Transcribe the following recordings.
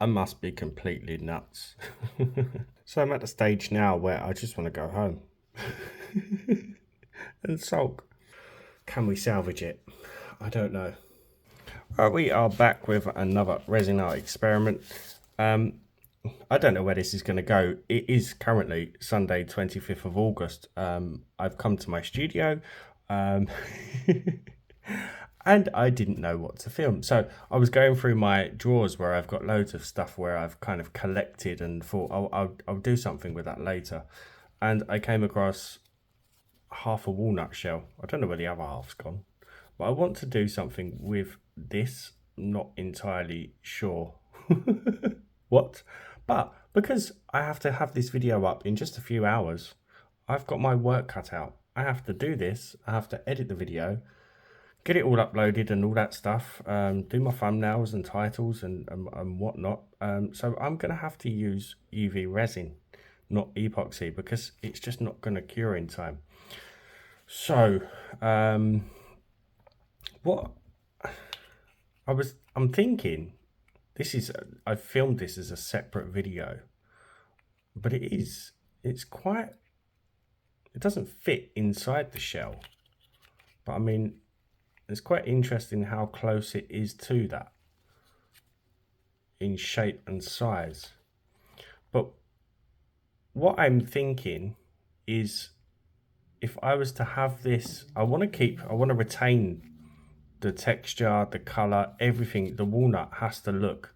I must be completely nuts. So I'm at the stage now where I just want to go home and sulk. Can we salvage it? I don't know. We are back with another Resin Art experiment. I don't know where this is going to go. It is currently Sunday, 25th of August. I've come to my studio. Um, and I didn't know what to film. So I was going through my drawers where I've got loads of stuff where I've kind of collected and thought I'll do something with that later. And I came across half a walnut shell. I don't know where the other half's gone, but I want to do something with this. I'm not entirely sure what, but because I have to have this video up in just a few hours, I've got my work cut out. I have to do this. I have to edit the video, get it all uploaded and all that stuff, do my thumbnails and titles and whatnot. So I'm going to have to use UV resin, not epoxy, because it's just not going to cure in time. So what I'm thinking, I filmed this as a separate video, but it doesn't fit inside the shell. But I mean, it's quite interesting how close it is to that in shape and size. But what I'm thinking is, if I was to have this, I want to retain the texture, the color, everything. The walnut has to look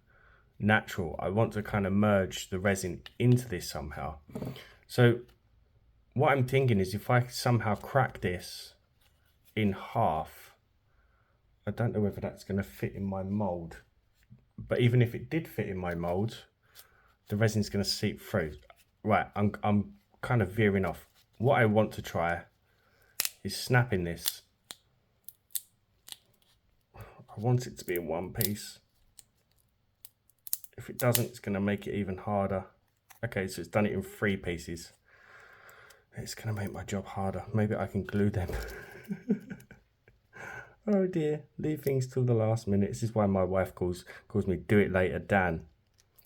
natural. I want to kind of merge the resin into this somehow. So what I'm thinking is, if I somehow crack this in half, I don't know whether that's going to fit in my mold, but even if it did fit in my mold, the resin's going to seep through. Right, I'm kind of veering off. What I want to try is snapping this. I want it to be in one piece. If it doesn't, it's going to make it even harder. Okay, so it's done it in 3 pieces. It's going to make my job harder. Maybe I can glue them. Oh dear, leave things till the last minute. This is why my wife calls me do it later Dan,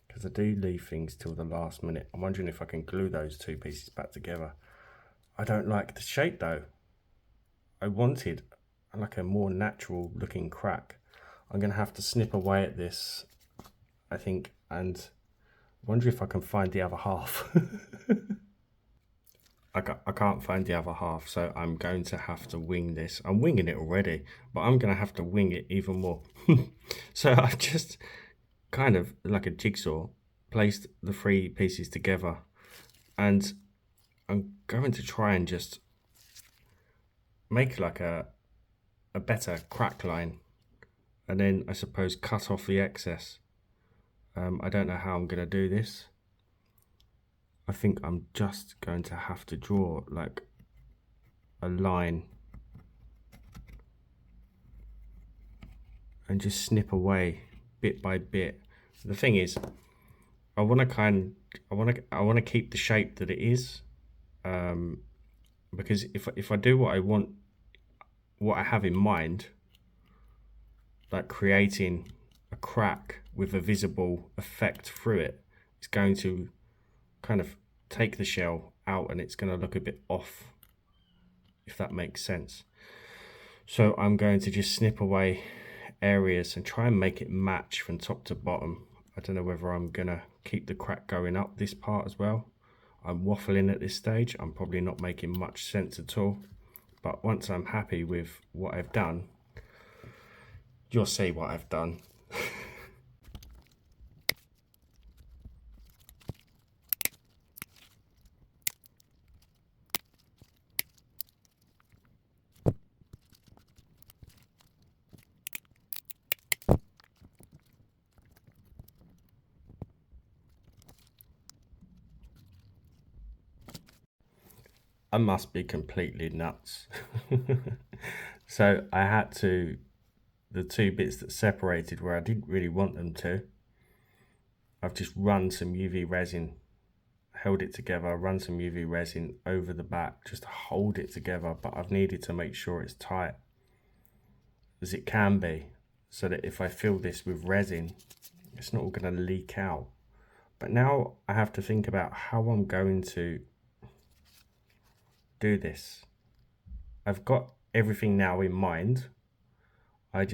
because I do leave things till the last minute. I'm wondering if I can glue those 2 pieces back together. I don't like the shape though. I wanted like a more natural looking crack. I'm going to have to snip away at this, I think, and wonder if I can find the other half. I can't find the other half, so I'm going to have to wing this. I'm winging it already, but I'm going to have to wing it even more. So I've just kind of like a jigsaw placed the 3 pieces together, and I'm going to try and just make like a better crack line, and then I suppose cut off the excess. I don't know how I'm going to do this. I think I'm just going to have to draw like a line and just snip away bit by bit. The thing is, I want to keep the shape that it is, because if I do what I want, what I have in mind, like creating a crack with a visible effect through it, it's going to kind of take the shell out and it's going to look a bit off, if that makes sense. So I'm going to just snip away areas and try and make it match from top to bottom. I don't know whether I'm going to keep the crack going up this part as well. I'm waffling at this stage. I'm probably not making much sense at all. But once I'm happy with what I've done, you'll see what I've done. I must be completely nuts. So I had to, the 2 bits that separated where I didn't really want them to, I've just run some UV resin, held it together, run some UV resin over the back just to hold it together, but I've needed to make sure it's tight as it can be, so that if I fill this with resin, it's not all going to leak out. But now I have to think about how I'm going to do this. I've got everything now in mind. I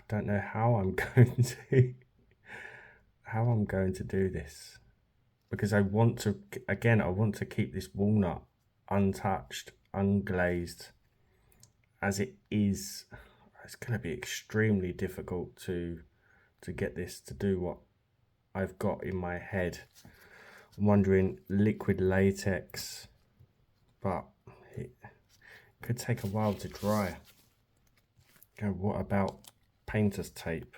don't know how I'm going to do this, because I want to keep this walnut untouched, unglazed as it is. It's going to be extremely difficult to get this to do what I've got in my head. I'm wondering liquid latex, but it could take a while to dry. And what about painter's tape?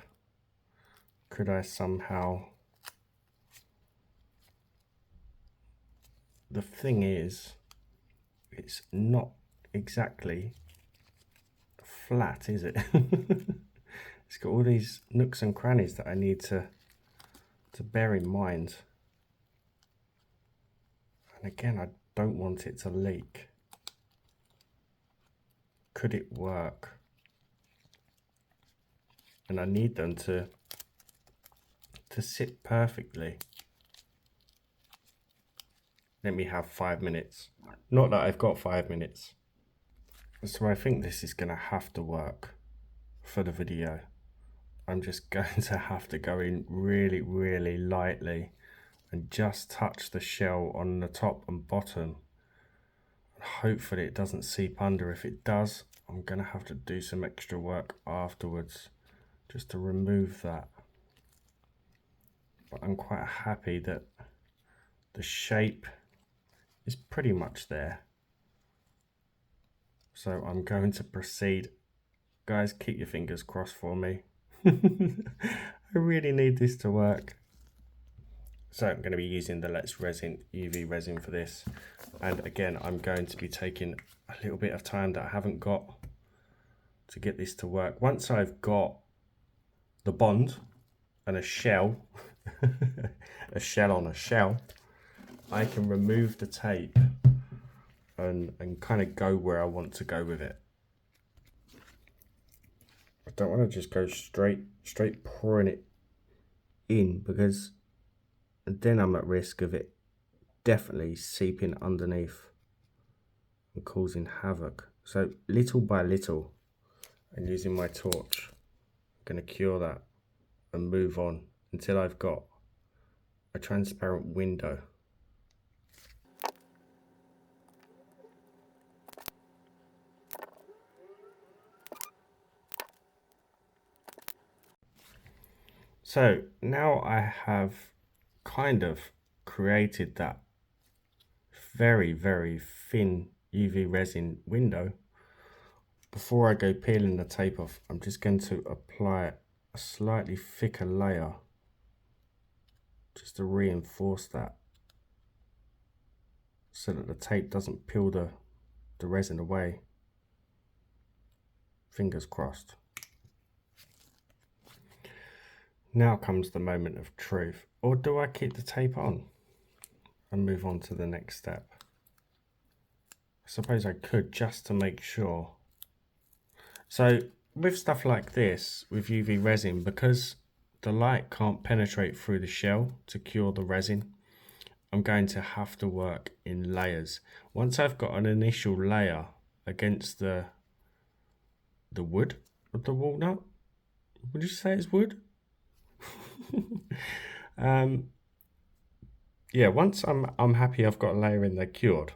Could I somehow... The thing is, it's not exactly flat, is it? It's got all these nooks and crannies that I need to bear in mind. And again, I don't want it to leak. Could it work? And I need them to sit perfectly. Let me have 5 minutes. Not that I've got 5 minutes. So I think this is going to have to work for the video. I'm just going to have to go in really, really lightly and just touch the shell on the top and bottom. And hopefully it doesn't seep under. If it does, I'm going to have to do some extra work afterwards just to remove that. But I'm quite happy that the shape is pretty much there. So I'm going to proceed. Guys, keep your fingers crossed for me. I really need this to work. So I'm going to be using the Let's Resin UV resin for this. And again, I'm going to be taking a little bit of time that I haven't got to get this to work. Once I've got the bond and a shell, a shell on a shell, I can remove the tape and kind of go where I want to go with it. I don't want to just go straight pouring it in, because then I'm at risk of it definitely seeping underneath and causing havoc. So little by little, and using my torch, I'm going to cure that and move on until I've got a transparent window. So now I have kind of created that very, very thin UV resin window. Before I go peeling the tape off, I'm just going to apply a slightly thicker layer just to reinforce that, so that the tape doesn't peel the resin away. Fingers crossed. Now comes the moment of truth. Or do I keep the tape on and move on to the next step? I suppose I could, just to make sure. So with stuff like this, with UV resin, because the light can't penetrate through the shell to cure the resin, I'm going to have to work in layers. Once I've got an initial layer against the wood of the walnut, would you say it's wood? Yeah, once I'm happy I've got a layer in there cured,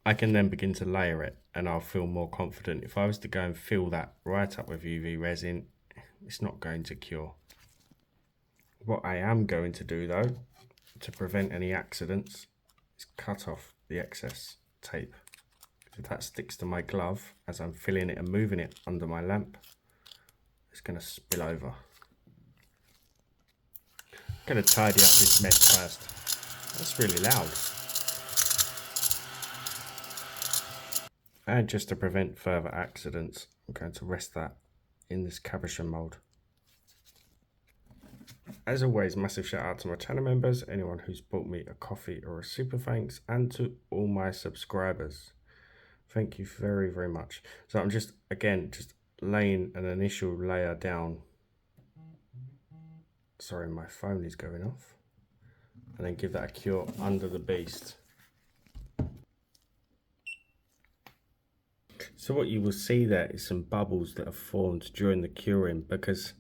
I can then begin to layer it, and I'll feel more confident. If I was to go and fill that right up with UV resin, it's not going to cure. What I am going to do though, to prevent any accidents, is cut off the excess tape. If that sticks to my glove as I'm filling it and moving it under my lamp, it's going to spill over. I'm going to tidy up this mess first. That's really loud. And just to prevent further accidents, I'm going to rest that in this cabochon mould. As always, massive shout out to my channel members, anyone who's bought me a coffee or a super thanks, and to all my subscribers. Thank you very, very much. So I'm just laying an initial layer down Sorry, my phone is going off. And then give that a cure under the beast. So what you will see there is some bubbles that have formed during the curing, because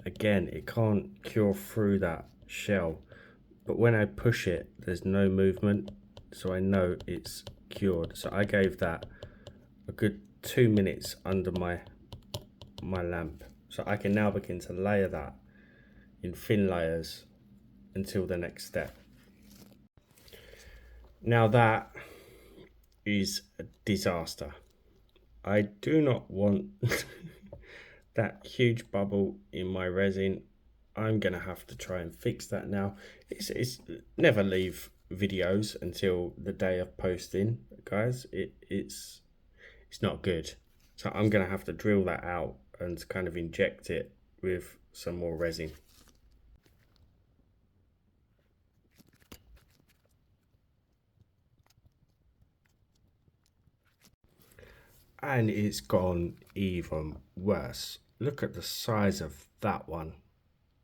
again, it can't cure through that shell. But when I push it, there's no movement, so I know it's cured. So I gave that a good 2 minutes under my lamp. So I can now begin to layer that in thin layers until the next step. Now that is a disaster. I do not want that huge bubble in my resin. I'm gonna have to try and fix that now. It's never leave videos until the day of posting, guys. It's not good. So I'm gonna have to drill that out and kind of inject it with some more resin. And it's gone even worse. Look at the size of that one.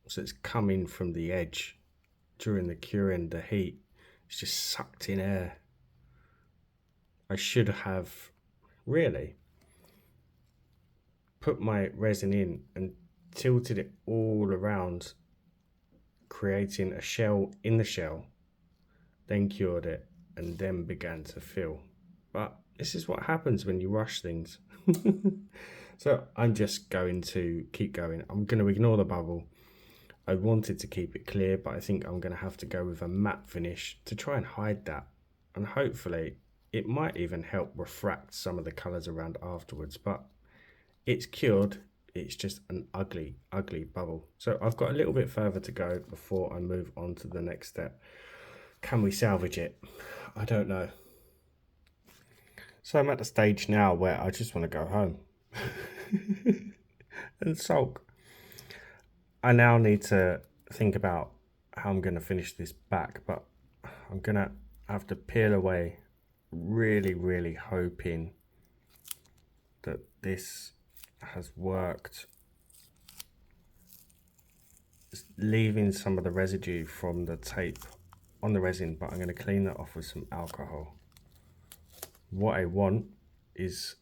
So it's coming from the edge during the curing, the heat. It's just sucked in air. I should have really put my resin in and tilted it all around, creating a shell in the shell, then cured it, and then began to fill. But this is what happens when you rush things. So I'm just going to keep going. I'm going to ignore the bubble. I wanted to keep it clear, but I think I'm going to have to go with a matte finish to try and hide that. And hopefully it might even help refract some of the colours around afterwards. But it's cured. It's just an ugly, ugly bubble. So I've got a little bit further to go before I move on to the next step. Can we salvage it? I don't know. So I'm at the stage now where I just want to go home and sulk. I now need to think about how I'm going to finish this back, but I'm going to have to peel away, really hoping that this has worked. It's leaving some of the residue from the tape on the resin, but I'm going to clean that off with some alcohol. What I want is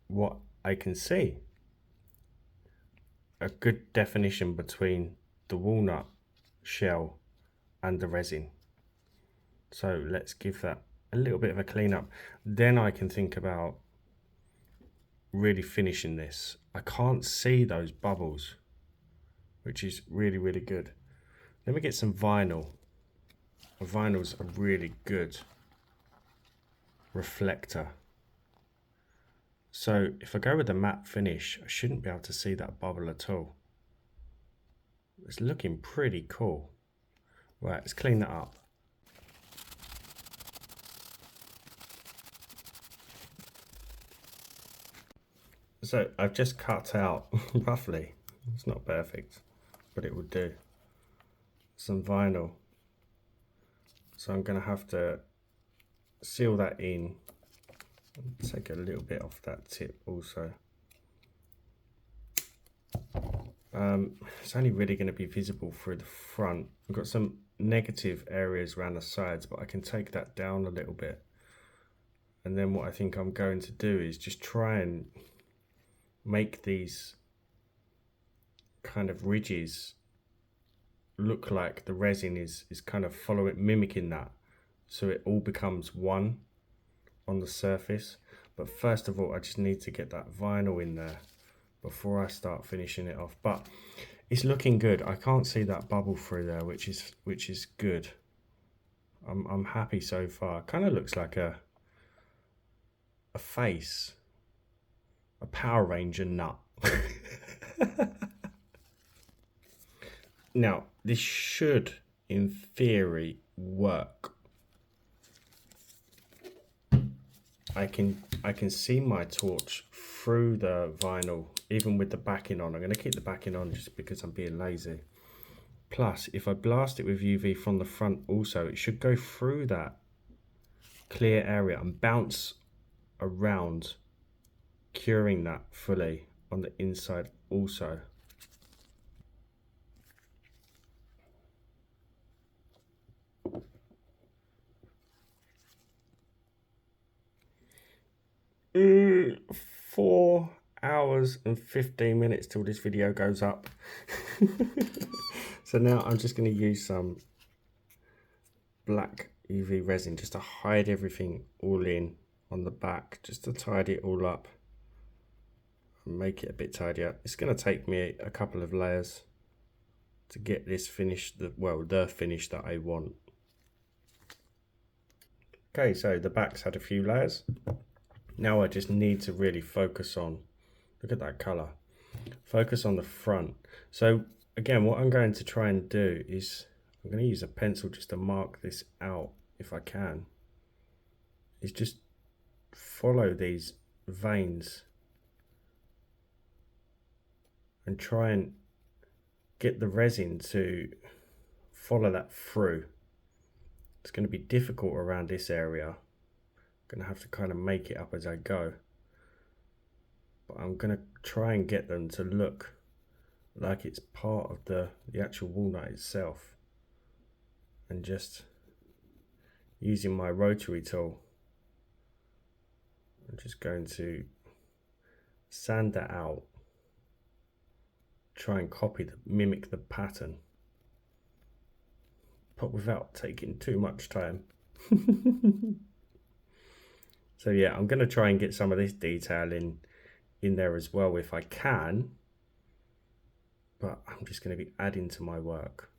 what I can see. A good definition between the walnut shell and the resin. So let's give that a little bit of a clean up. Then I can think about really finishing this. I can't see those bubbles, which is really good. Let me get some vinyl. Vinyl's a really good reflector. So if I go with the matte finish, I shouldn't be able to see that bubble at all. It's looking pretty cool. Right, let's clean that up. So I've just cut out, roughly, it's not perfect, but it would do, some vinyl. So I'm going to have to seal that in. Take a little bit off that tip also. It's only really going to be visible through the front. I've got some negative areas around the sides, but I can take that down a little bit. And then what I think I'm going to do is just try and make these kind of ridges look like the resin is kind of mimicking that, so it all becomes one on the surface. But first of all, I just need to get that vinyl in there before I start finishing it off. But it's looking good. I can't see that bubble through there, which is good. I'm happy so far. Kind of looks like a face, a Power Ranger nut. Now this should in theory work. I can see my torch through the vinyl, even with the backing on. I'm going to keep the backing on just because I'm being lazy. Plus, if I blast it with UV from the front also, it should go through that clear area and bounce around, curing that fully on the inside also. 4 hours and 15 minutes till this video goes up. So now I'm just going to use some black UV resin just to hide everything all in on the back, just to tidy it all up and make it a bit tidier. It's going to take me a couple of layers to get this finished, the finish that I want. Okay, so the back's had a few layers. Now I just need to really focus on, look at that color, focus on the front. So again, what I'm going to try and do is, I'm going to use a pencil just to mark this out if I can, is just follow these veins and try and get the resin to follow that through. It's going to be difficult around this area. I'm going to have to kind of make it up as I go. But I'm going to try and get them to look like it's part of the actual walnut itself. And just using my rotary tool, I'm just going to sand that out. Try and mimic the pattern, but without taking too much time. So yeah, I'm going to try and get some of this detail in there as well if I can, but I'm just going to be adding to my work.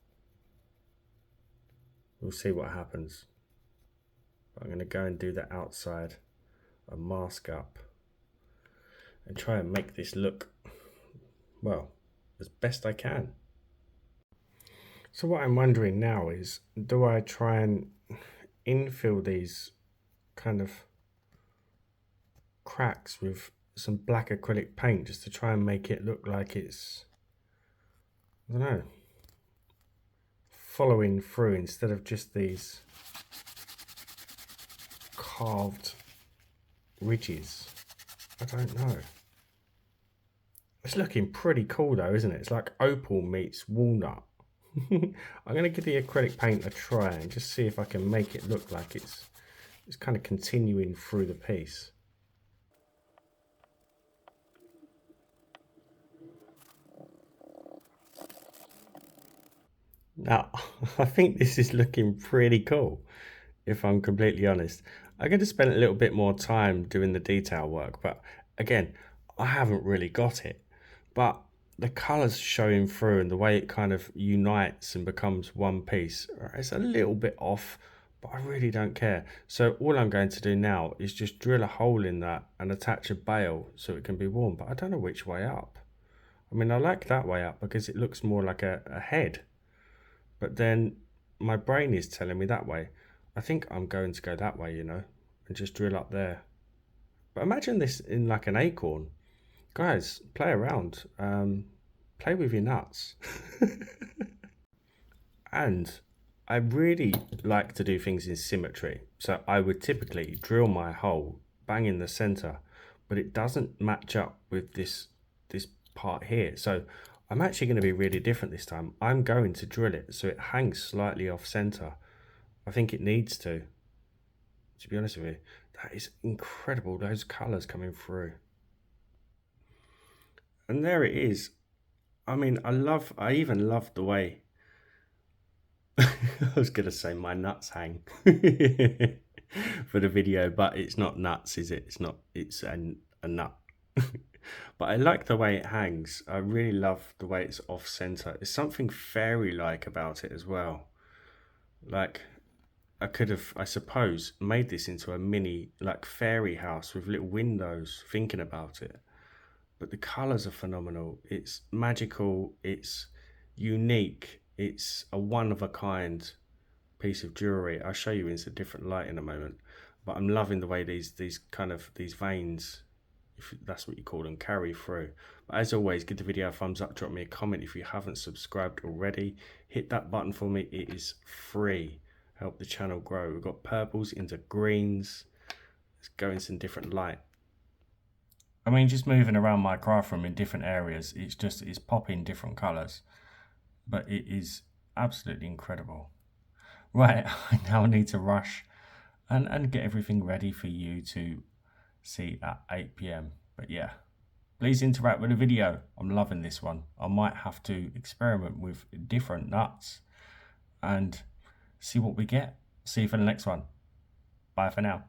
We'll see what happens. But I'm going to go and do the outside, a mask up, and try and make this look, well, as best I can. So what I'm wondering now is, do I try and infill these kind of cracks with some black acrylic paint just to try and make it look like it's, I don't know, following through instead of just these carved ridges? I don't know. It's looking pretty cool though, isn't it? It's like opal meets walnut. I'm going to give the acrylic paint a try and just see if I can make it look like it's kind of continuing through the piece. Now, I think this is looking pretty cool, if I'm completely honest. I'm going to spend a little bit more time doing the detail work, but again, I haven't really got it. But the colours showing through and the way it kind of unites and becomes one piece, it's a little bit off, but I really don't care. So all I'm going to do now is just drill a hole in that and attach a bail so it can be worn, but I don't know which way up. I mean, I like that way up because it looks more like a head, but then my brain is telling me that way. I think I'm going to go that way, you know, and just drill up there. But imagine this in like an acorn. Guys, play around, play with your nuts. And I really like to do things in symmetry. So I would typically drill my hole bang in the center, but it doesn't match up with this part here. So I'm actually going to be really different this time. I'm going to drill it so it hangs slightly off center. I think it needs to be honest with you. That is incredible, those colors coming through. And there it is. I mean, I even love the way, I was going to say my nuts hang for the video, but it's not nuts, is it? It's not, it's a nut. But I like the way it hangs. I really love the way it's off center. There's something fairy-like about it as well. Like, I could have, I suppose, made this into a mini, like, fairy house with little windows, thinking about it. But the colors are phenomenal. It's magical, it's unique, it's a one-of-a-kind piece of jewelry. I'll show you in a different light in a moment, but I'm loving the way these veins, if that's what you call them, carry through. But as always, give the video a thumbs up, drop me a comment if you haven't subscribed already. Hit that button for me, it is free. Help the channel grow. We've got purples into greens. Let's go in some different light. I mean, just moving around my craft room in different areas, it's popping different colours, but it is absolutely incredible. Right, I now need to rush and get everything ready for you to see at 8 p.m. But yeah, please interact with the video. I'm loving this one. I might have to experiment with different nuts and see what we get. See you for the next one. Bye for now.